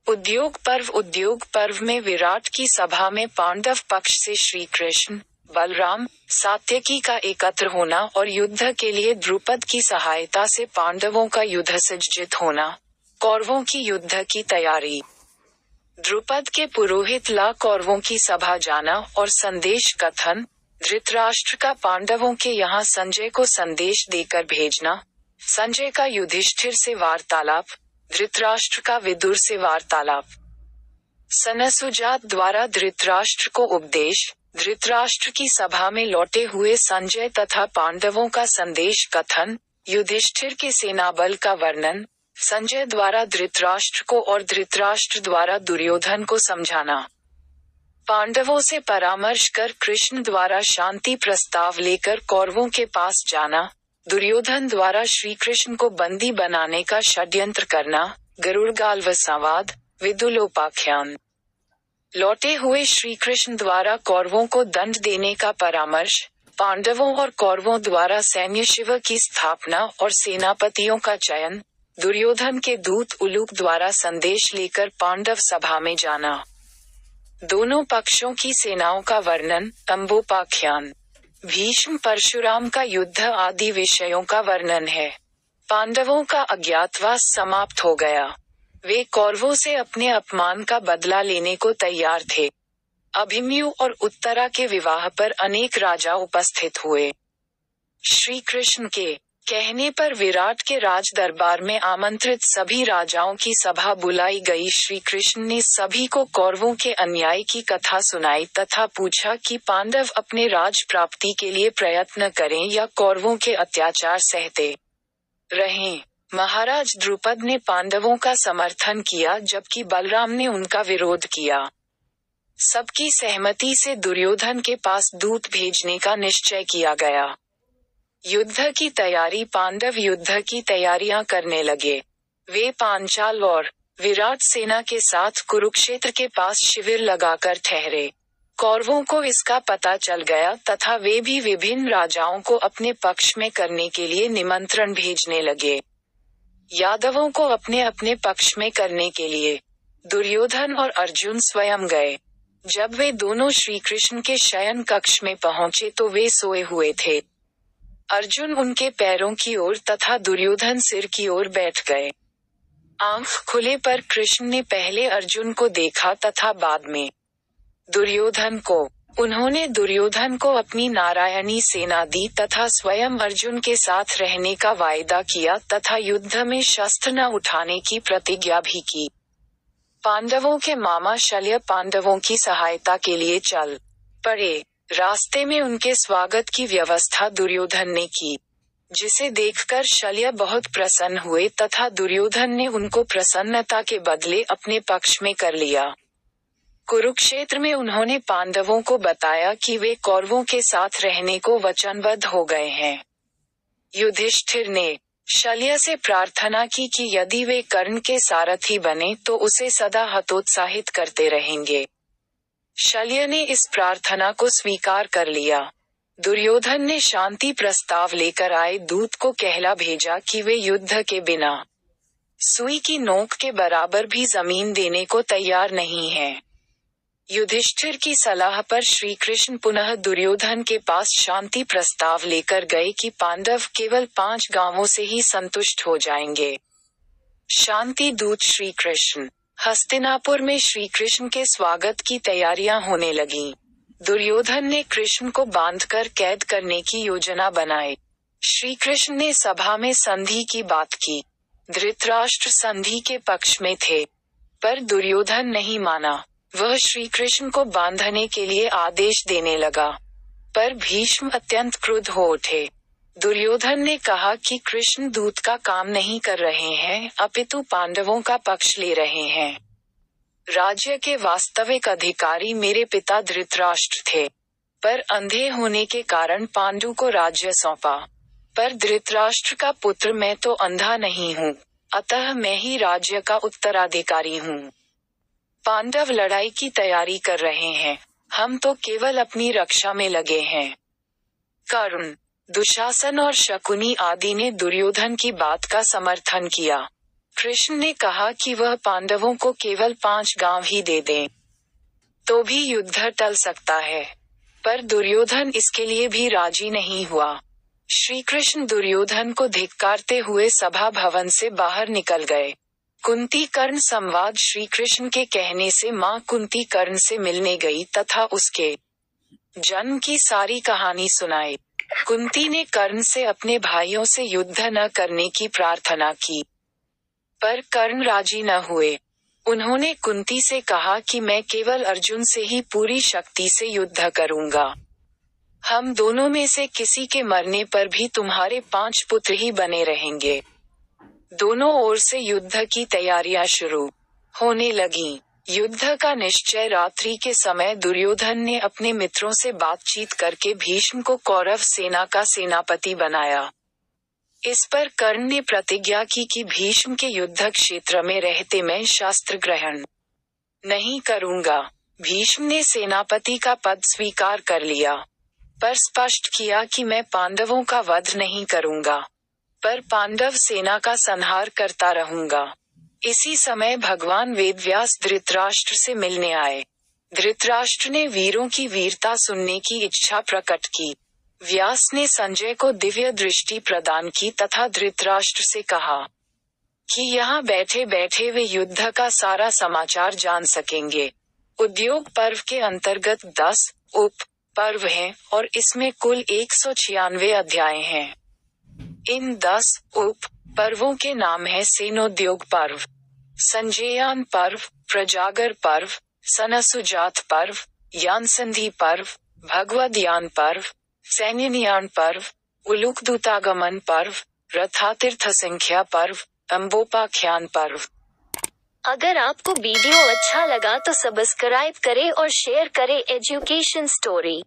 उद्योग पर्व में विराट की सभा में पांडव पक्ष से श्री कृष्ण, बलराम, सात्यकी का एकत्र होना और युद्ध के लिए द्रुपद की सहायता से पांडवों का युद्ध सज्जित होना। कौरवों की युद्ध की तैयारी। द्रुपद के पुरोहित ला कौरवों की सभा जाना और संदेश कथन। धृतराष्ट्र का पांडवों के यहाँ संजय को संदेश देकर भेजना। संजय का युधिष्ठिर से वार्तालाप। धृतराष्ट्र का विदुर से वार्तालाप। सनसुजात द्वारा धृतराष्ट्र को उपदेश। धृतराष्ट्र की सभा में लौटे हुए संजय तथा पांडवों का संदेश कथन। युधिष्ठिर के सेनाबल का वर्णन। संजय द्वारा धृतराष्ट्र को और धृतराष्ट्र द्वारा दुर्योधन को समझाना। पांडवों से परामर्श कर कृष्ण द्वारा शांति प्रस्ताव लेकर कौरवों के पास जाना। दुर्योधन द्वारा श्री कृष्ण को बंदी बनाने का षड्यंत्र करना। गरुड़गाल्व संवाद। विदुलोपाख्यान। लौटे हुए श्री कृष्ण द्वारा कौरवों को दंड देने का परामर्श। पांडवों और कौरवों द्वारा सैन्य शिव की स्थापना और सेनापतियों का चयन। दुर्योधन के दूत उलूक द्वारा संदेश लेकर पांडव सभा में जाना। दोनों पक्षों की सेनाओं का वर्णन। तंबोपाख्यान। भीष्म परशुराम का युद्ध आदि विषयों का वर्णन है। पांडवों का अज्ञातवास समाप्त हो गया। वे कौरवों से अपने अपमान का बदला लेने को तैयार थे। अभिमन्यु और उत्तरा के विवाह पर अनेक राजा उपस्थित हुए। श्री कृष्ण के कहने पर विराट के राज दरबार में आमंत्रित सभी राजाओं की सभा बुलाई गई। श्री कृष्ण ने सभी को कौरवों के अन्याय की कथा सुनाई तथा पूछा कि पांडव अपने राज प्राप्ति के लिए प्रयत्न करें या कौरवों के अत्याचार सहते रहें। महाराज द्रुपद ने पांडवों का समर्थन किया जबकि बलराम ने उनका विरोध किया। सबकी सहमति से दुर्योधन के पास दूत भेजने का निश्चय किया गया। युद्ध की तैयारी। पांडव युद्ध की तैयारियां करने लगे। वे पांचाल और विराट सेना के साथ कुरुक्षेत्र के पास शिविर लगाकर ठहरे। कौरवों को इसका पता चल गया तथा वे भी विभिन्न राजाओं को अपने पक्ष में करने के लिए निमंत्रण भेजने लगे। यादवों को अपने अपने पक्ष में करने के लिए दुर्योधन और अर्जुन स्वयं गए। जब वे दोनों श्री कृष्ण के शयन कक्ष में पहुंचे तो वे सोए हुए थे। अर्जुन उनके पैरों की ओर तथा दुर्योधन सिर की ओर बैठ गए। आंख खुले पर कृष्ण ने पहले अर्जुन को देखा तथा बाद में दुर्योधन को। उन्होंने दुर्योधन को अपनी नारायणी सेना दी तथा स्वयं अर्जुन के साथ रहने का वायदा किया तथा युद्ध में शस्त्र न उठाने की प्रतिज्ञा भी की। पांडवों के मामा शल्य पांडवों की सहायता के लिए चल पड़े। रास्ते में उनके स्वागत की व्यवस्था दुर्योधन ने की, जिसे देखकर शल्य बहुत प्रसन्न हुए तथा दुर्योधन ने उनको प्रसन्नता के बदले अपने पक्ष में कर लिया। कुरुक्षेत्र में उन्होंने पांडवों को बताया कि वे कौरवों के साथ रहने को वचनबद्ध हो गए हैं। युधिष्ठिर ने शल्य से प्रार्थना की कि यदि वे कर्ण के सारथी बने तो उसे सदा हतोत्साहित करते रहेंगे। शल्य ने इस प्रार्थना को स्वीकार कर लिया। दुर्योधन ने शांति प्रस्ताव लेकर आए दूत को कहला भेजा कि वे युद्ध के बिना सुई की नोक के बराबर भी जमीन देने को तैयार नहीं हैं। युधिष्ठिर की सलाह पर श्री कृष्ण पुनः दुर्योधन के पास शांति प्रस्ताव लेकर गए कि पांडव केवल 5 गांवों से ही संतुष्ट हो जाएंगे। शांति दूत श्री कृष्ण। हस्तिनापुर में श्री कृष्ण के स्वागत की तैयारियां होने लगीं। दुर्योधन ने कृष्ण को बांधकर कैद करने की योजना बनाई। श्री कृष्ण ने सभा में संधि की बात की। धृतराष्ट्र संधि के पक्ष में थे, पर दुर्योधन नहीं माना। वह श्री कृष्ण को बांधने के लिए आदेश देने लगा, पर भीष्म अत्यंत क्रुद्ध हो उठे। दुर्योधन ने कहा कि कृष्ण दूत का काम नहीं कर रहे हैं, अपितु पांडवों का पक्ष ले रहे हैं। राज्य के वास्तविक अधिकारी मेरे पिता धृतराष्ट्र थे, पर अंधे होने के कारण पांडु को राज्य सौंपा। पर धृतराष्ट्र का पुत्र मैं तो अंधा नहीं हूँ, अतः मैं ही राज्य का उत्तराधिकारी हूँ। पांडव लड़ाई की तैयारी कर रहे हैं, हम तो केवल अपनी रक्षा में लगे हैं। कर्ण, दुशासन और शकुनी आदि ने दुर्योधन की बात का समर्थन किया। कृष्ण ने कहा कि वह पांडवों को केवल 5 गांव ही दे दें, तो भी युद्ध टल सकता है। पर दुर्योधन इसके लिए भी राजी नहीं हुआ। श्री कृष्ण दुर्योधन को धिक्कारते हुए सभा भवन से बाहर निकल गए। कुंती कर्ण संवाद। श्री कृष्ण के कहने से मां कुंती कर्ण से मिलने गई तथा उसके जन्म की सारी कहानी सुनाई। कुंती ने कर्ण से अपने भाइयों से युद्ध न करने की प्रार्थना की, पर कर्ण राजी न हुए। उन्होंने कुंती से कहा कि मैं केवल अर्जुन से ही पूरी शक्ति से युद्ध करूंगा। हम दोनों में से किसी के मरने पर भी तुम्हारे 5 पुत्र ही बने रहेंगे। दोनों ओर से युद्ध की तैयारियां शुरू होने लगीं। युद्ध का निश्चय। रात्रि के समय दुर्योधन ने अपने मित्रों से बातचीत करके भीष्म को कौरव सेना का सेनापति बनाया। इस पर कर्ण ने प्रतिज्ञा की कि भीष्म के युद्ध क्षेत्र में रहते मैं शास्त्र ग्रहण नहीं करूंगा। भीष्म ने सेनापति का पद स्वीकार कर लिया, पर स्पष्ट किया कि मैं पांडवों का वध नहीं करूंगा, पर पांडव सेना का संहार करता रहूंगा। इसी समय भगवान वेदव्यास धृतराष्ट्र से मिलने आए। धृतराष्ट्र ने वीरों की वीरता सुनने की इच्छा प्रकट की। व्यास ने संजय को दिव्य दृष्टि प्रदान की तथा धृतराष्ट्र से कहा कि यहाँ बैठे बैठे वे युद्ध का सारा समाचार जान सकेंगे। उद्योग पर्व के अंतर्गत 10 उप पर्व हैं और इसमें कुल 196 अध्याय हैं। इन 10 उप पर्वों के नाम है सेनोद्योग पर्व, संजययान पर्व, प्रजागर पर्व, सनसुजात पर्व, यानसंधि पर्व, भगवदयान पर्व, सैन्यनियान पर्व, उलूकदूतागमन पर्व, रथातीर्थ संख्या पर्व, अंबोपाख्यान पर्व। अगर आपको वीडियो अच्छा लगा तो सब्सक्राइब करें और शेयर करें एजुकेशन स्टोरी।